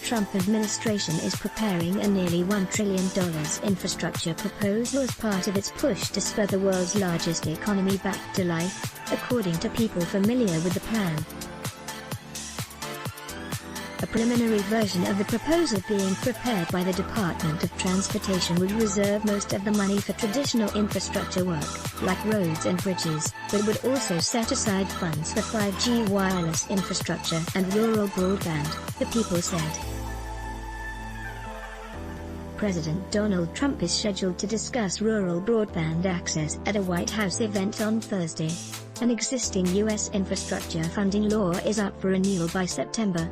Trump administration is preparing a nearly $1 trillion infrastructure proposal as part of its push to spur the world's largest economy back to life, according to people familiar with the plan. A preliminary version of the proposal being prepared by the Department of Transportation would reserve most of the money for traditional infrastructure work, like roads and bridges, but would also set aside funds for 5G wireless infrastructure and rural broadband, the people said. President Donald Trump is scheduled to discuss rural broadband access at a White House event on Thursday. An existing U.S. infrastructure funding law is up for renewal by September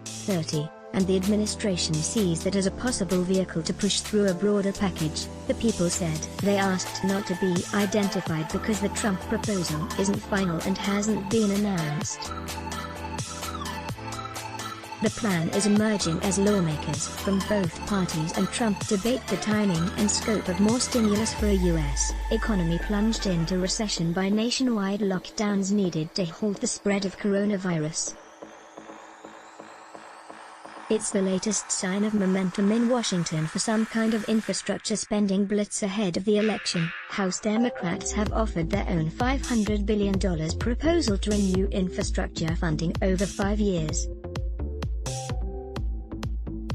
30, and the administration sees that as a possible vehicle to push through a broader package, the people said. They asked not to be identified because the Trump proposal isn't final and hasn't been announced. The plan is emerging as lawmakers from both parties and Trump debate the timing and scope of more stimulus for a U.S. economy plunged into recession by nationwide lockdowns needed to halt the spread of coronavirus. It's the latest sign of momentum in Washington for some kind of infrastructure spending blitz ahead of the election. House Democrats have offered their own $500 billion proposal to renew infrastructure funding over 5 years.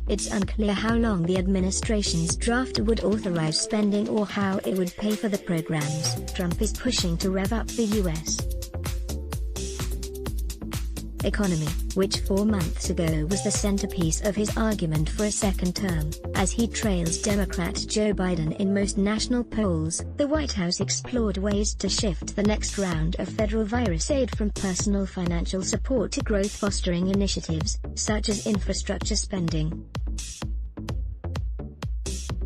It's unclear how long the administration's draft would authorize spending or how it would pay for the programs. Trump is pushing to rev up the U.S. economy, which 4 months ago was the centerpiece of his argument for a second term. As he trails Democrat Joe Biden in most national polls, the White House explored ways to shift the next round of federal virus aid from personal financial support to growth-fostering initiatives, such as infrastructure spending.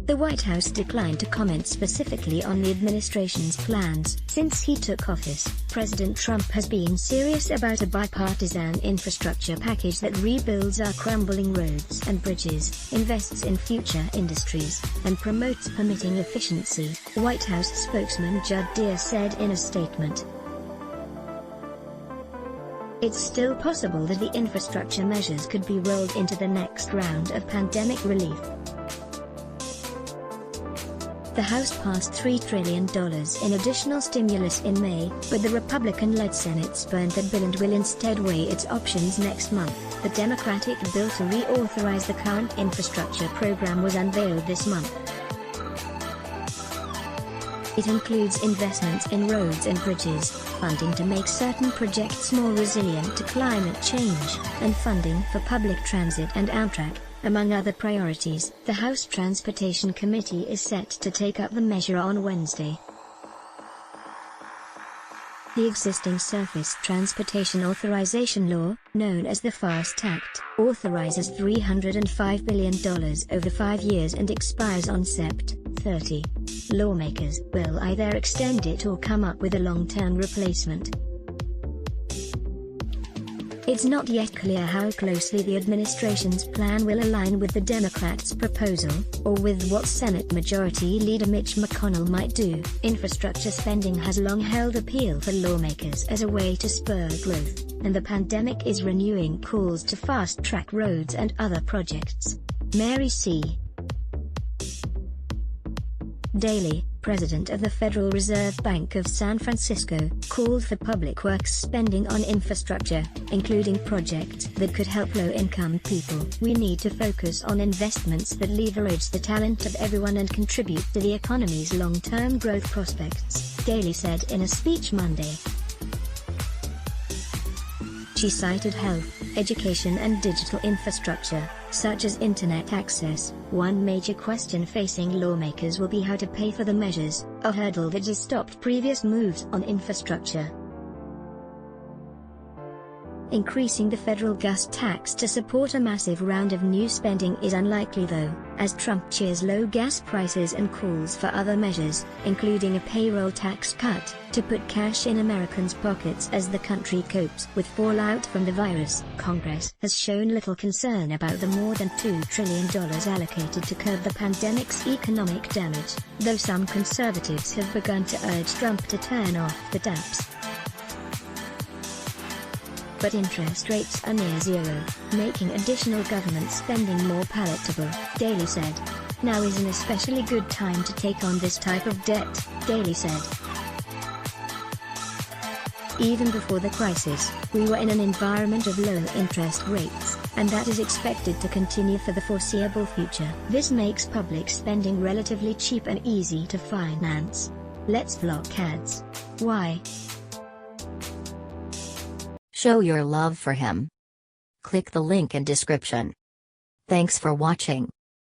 The White House declined to comment specifically on the administration's plans. Since he took office, President Trump has been serious about a bipartisan infrastructure package that rebuilds our crumbling roads and bridges, invests in future industries, and promotes permitting efficiency, White House spokesman Judd Deere said in a statement. It's still possible that the infrastructure measures could be rolled into the next round of pandemic relief. The House passed $3 trillion in additional stimulus in May, but the Republican-led Senate spurned the bill and will instead weigh its options next month. The Democratic bill to reauthorize the current infrastructure program was unveiled this month. It includes investments in roads and bridges, funding to make certain projects more resilient to climate change, and funding for public transit and Amtrak, among other priorities. The House Transportation Committee is set to take up the measure on Wednesday. The existing Surface Transportation Authorization Law, known as the FAST Act, authorizes $305 billion over 5 years and expires on Sept. 30. Lawmakers will either extend it or come up with a long-term replacement. It's not yet clear how closely the administration's plan will align with the Democrats' proposal, or with what Senate Majority Leader Mitch McConnell might do. Infrastructure spending has long held appeal for lawmakers as a way to spur growth, and the pandemic is renewing calls to fast-track roads and other projects. Mary C. Daly, president of the Federal Reserve Bank of San Francisco, called for public works spending on infrastructure, including projects that could help low-income people. We need to focus on investments that leverage the talent of everyone and contribute to the economy's long-term growth prospects, Daly said in a speech Monday. She cited health, education and digital infrastructure, such as internet access. One major question facing lawmakers will be how to pay for the measures, a hurdle that has stopped previous moves on infrastructure. Increasing the federal gas tax to support a massive round of new spending is unlikely though, as Trump cheers low gas prices and calls for other measures, including a payroll tax cut, to put cash in Americans' pockets as the country copes with fallout from the virus. Congress has shown little concern about the more than $2 trillion allocated to curb the pandemic's economic damage, though some conservatives have begun to urge Trump to turn off the taps. but interest rates are near zero, making additional government spending more palatable, Daly said. Now is an especially good time to take on this type of debt, Daly said. Even before the crisis, we were in an environment of low interest rates, and that is expected to continue for the foreseeable future. This makes public spending relatively cheap and easy to finance. Let's block ads. Why? Show your love for him. Click the link in description. Thanks for watching.